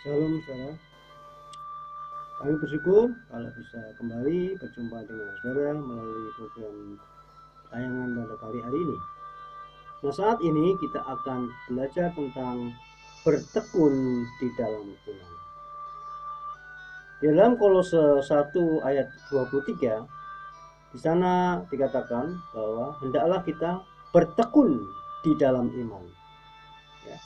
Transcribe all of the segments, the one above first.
Shalom saudara, kami bersyukur kalau bisa kembali berjumpa dengan saudara melalui program tayangan pada kali hari ini. Nah, saat ini kita akan belajar tentang bertekun di dalam iman. Di dalam Kolose 1 ayat 23, di sana dikatakan bahwa hendaklah kita bertekun di dalam iman. Ya.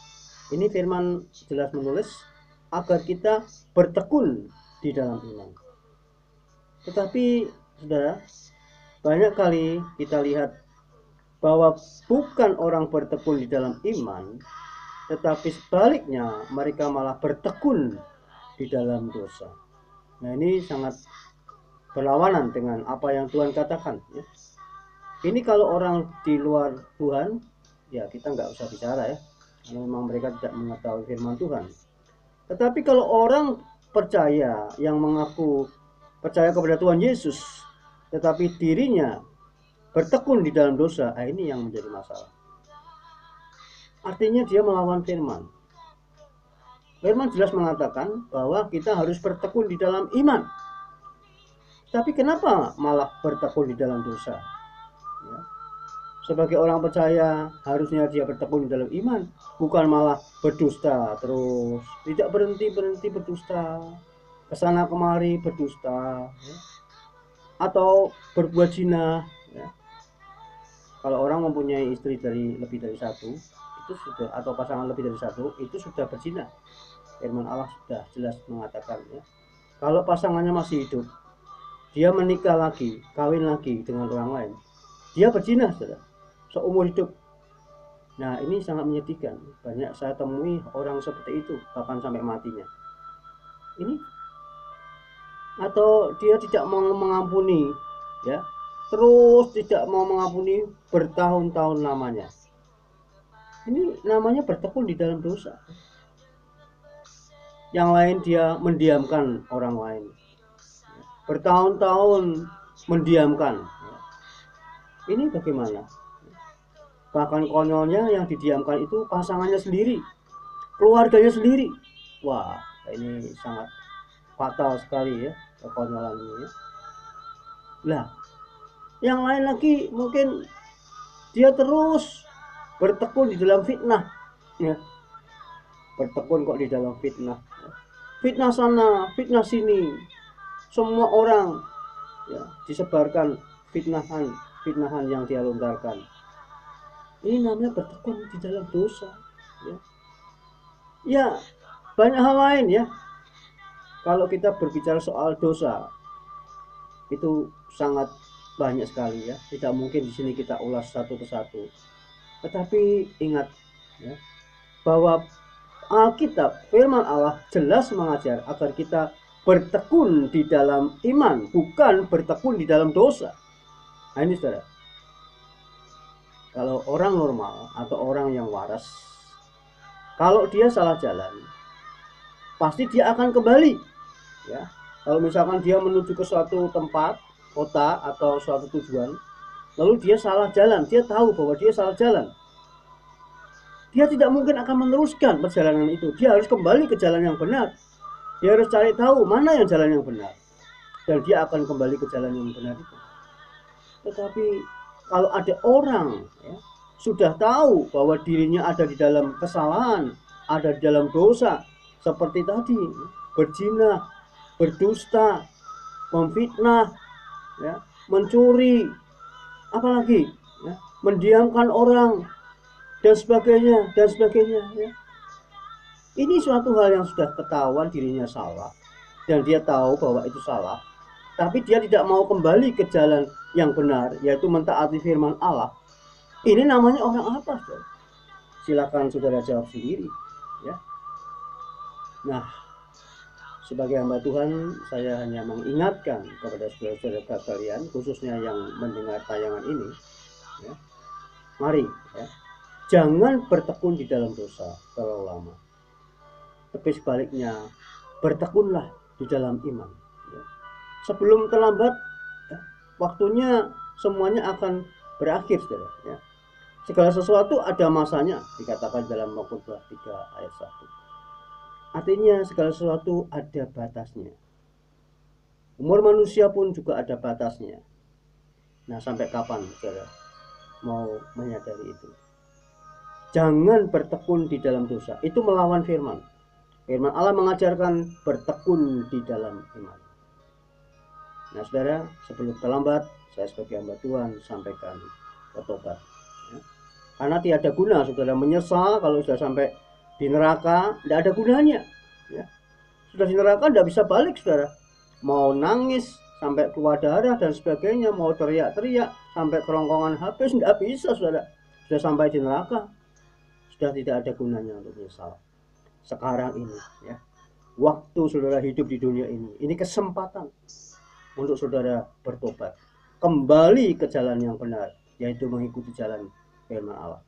Ini firman jelas menulis agar kita bertekun di dalam iman. Tetapi saudara, banyak kali kita lihat bahwa bukan orang bertekun di dalam iman, tetapi sebaliknya mereka malah bertekun di dalam dosa. Nah, ini sangat berlawanan dengan apa yang Tuhan katakan, ya. Ini kalau orang di luar Tuhan, ya kita nggak usah bicara, ya, karena memang mereka tidak mengetahui firman Tuhan. Tetapi kalau orang percaya yang mengaku percaya kepada Tuhan Yesus, tetapi dirinya bertekun di dalam dosa, ini yang menjadi masalah. Artinya dia melawan firman. Firman jelas mengatakan bahwa kita harus bertekun di dalam iman. Tapi kenapa malah bertekun di dalam dosa? Ya. Sebagai orang percaya harusnya dia bertekun di dalam iman, bukan malah berdusta terus, tidak berhenti berdusta, kesana kemari berdusta, ya. Atau berbuat zina, ya. Kalau orang mempunyai istri lebih dari satu, itu sudah, atau pasangan lebih dari satu, itu sudah berzina. Firman Allah sudah jelas mengatakan, ya. Kalau pasangannya masih hidup, dia menikah lagi, kawin lagi dengan orang lain, dia berzina, saudara, seumur hidup. Nah, ini sangat menyedihkan. Banyak saya temui orang seperti itu, bahkan sampai matinya. Ini atau dia tidak mau mengampuni, ya, terus tidak mau mengampuni bertahun-tahun lamanya. Ini namanya bertekun di dalam dosa. Yang lain dia mendiamkan orang lain, bertahun-tahun mendiamkan. Ini bagaimana? Bahkan konyolnya yang didiamkan itu pasangannya sendiri, keluarganya sendiri. Wah, ini sangat fatal sekali, ya, kekonyolan ini, ya. Lah, yang lain lagi mungkin dia terus bertekun di dalam fitnah, ya. Bertekun kok di dalam fitnah, fitnah sana, fitnah sini, semua orang, ya, disebarkan fitnahan yang dia lontarkan. Ini namanya bertekun di dalam dosa, ya. Ya, banyak hal lain, ya. Kalau kita berbicara soal dosa, itu sangat banyak sekali, ya. Tidak mungkin di sini kita ulas satu persatu. Tetapi ingat, ya, bahwa Alkitab, firman Allah jelas mengajar agar kita bertekun di dalam iman, bukan bertekun di dalam dosa. Nah, ini saudara, kalau orang normal atau orang yang waras, kalau dia salah jalan, pasti dia akan kembali, ya. Kalau misalkan dia menuju ke suatu tempat, kota atau suatu tujuan, lalu dia salah jalan, dia tahu bahwa dia salah jalan, dia tidak mungkin akan meneruskan perjalanan itu. Dia harus kembali ke jalan yang benar. Dia harus cari tahu mana yang jalan yang benar, dan dia akan kembali ke jalan yang benar itu. Tetapi kalau ada orang, ya, sudah tahu bahwa dirinya ada di dalam kesalahan, ada di dalam dosa, seperti tadi, berzina, berdusta, memfitnah, ya, mencuri, apalagi, ya, mendiamkan orang, dan sebagainya, ya. Ini suatu hal yang sudah ketahuan dirinya salah, dan dia tahu bahwa itu salah, tapi dia tidak mau kembali ke jalan yang benar, yaitu mentaati firman Allah. Ini namanya orang apa, saudara? Silakan saudara jawab sendiri, ya. Nah, sebagai hamba Tuhan, saya hanya mengingatkan kepada saudara-saudara kalian, khususnya yang mendengar tayangan ini, ya, mari, ya, jangan bertekun di dalam dosa terlalu lama. Tapi sebaliknya, bertekunlah di dalam iman, ya. Sebelum terlambat, ya, waktunya semuanya akan berakhir, saudara, ya. Segala sesuatu ada masanya, dikatakan dalam Khotbah 3 ayat 1. Artinya segala sesuatu ada batasnya. Umur manusia pun juga ada batasnya. Nah, sampai kapan saudara mau menyadari itu? Jangan bertekun di dalam dosa. Itu melawan firman. Firman Allah mengajarkan bertekun di dalam iman. Nah, saudara, sebelum terlambat, saya sebagai hamba Tuhan sampaikan bertobat. Ya. Karena tiada guna saudara menyesal kalau sudah sampai di neraka, tidak ada gunanya. Ya. Sudah di neraka tidak bisa balik saudara. Mau nangis sampai keluar darah dan sebagainya, mau teriak-teriak sampai kerongkongan habis, tidak bisa saudara. Sudah sampai di neraka, sudah tidak ada gunanya untuk menyesal. Sekarang ini, ya, waktu saudara hidup di dunia ini kesempatan untuk saudara bertobat, kembali ke jalan yang benar, yaitu mengikuti jalan firman Allah.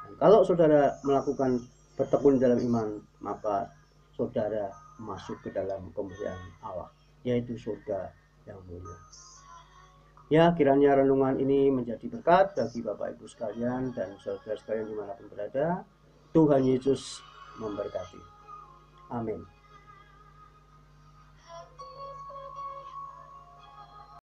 Dan kalau saudara melakukan bertekun dalam iman, maka saudara masuk ke dalam kemuliaan Allah, yaitu surga yang mulia. Ya, kiranya renungan ini menjadi berkat bagi Bapak Ibu sekalian dan saudara sekalian dimanapun berada. Tuhan Yesus memberkati. Amin.